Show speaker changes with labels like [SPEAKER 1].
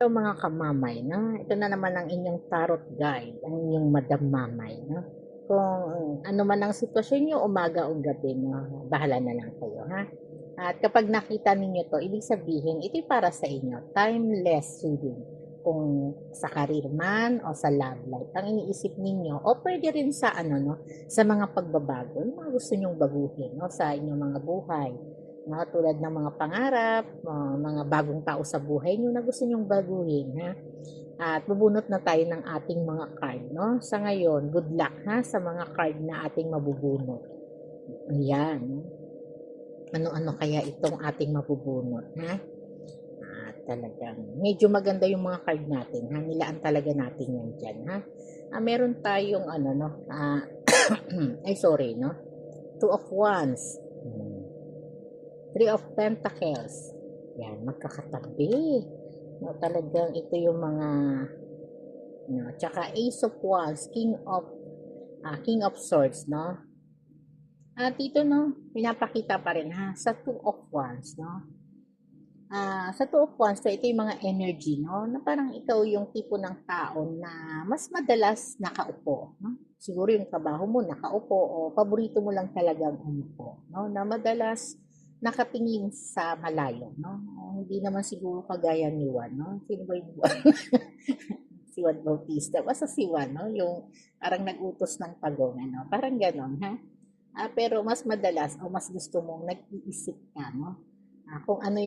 [SPEAKER 1] So mga kamamay, no? Ito na naman ang inyong tarot guide, ang inyong Madam Mamay, no? Kung ano man ang sitwasyon nyo, umaga o gabi, no? Bahala na lang kayo, ha? At kapag nakita ninyo to, ibig sabihin, ito'y para sa inyo. Timeless reading. Kung sa career man o sa love life, ang iniisip ninyo, o pwede rin sa ano, no? Sa mga pagbabago, yung mga gusto nyong baguhin, no? Sa inyong mga buhay, mga tulad ng mga pangarap, mga bagong tao sa buhay nyo na gusto nyong baguhin, ha? At bubunot na tayo ng ating mga card, no? Sa ngayon, good luck, ha? Sa mga card na ating mabubunot. Ayan. Ano-ano kaya itong ating mabubunot, ha? At talagang, medyo maganda yung mga card natin, ha? Nilaan talaga natin yan dyan, ha? Meron tayong, ano, no? Ay, sorry, no? Two of Wands. Three of Pentacles. Yan, magkakatabi. No, talagang ito yung mga no, tsaka Ace of Wands, King of Swords, no? At ito no, pinapakita pa rin ha sa Two of Wands, no? Sa Two of Wands, so ito yung mga energy, no? Na parang ikaw yung tipo ng tao na mas madalas nakaupo, no? Siguro yung trabaho mo nakaupo o paborito mo lang talagang umupo, no? Na madalas nakatingin sa malayo, no? Hindi naman siguro kagaya ni Juan, no? Sino ba yung si Juan Bautista? Basta si Juan, no? Yung parang nag-utos ng pagong, ano? Parang ganon, ha? Pero mas madalas o mas gusto mong nag-iisip ka, no? Kung ano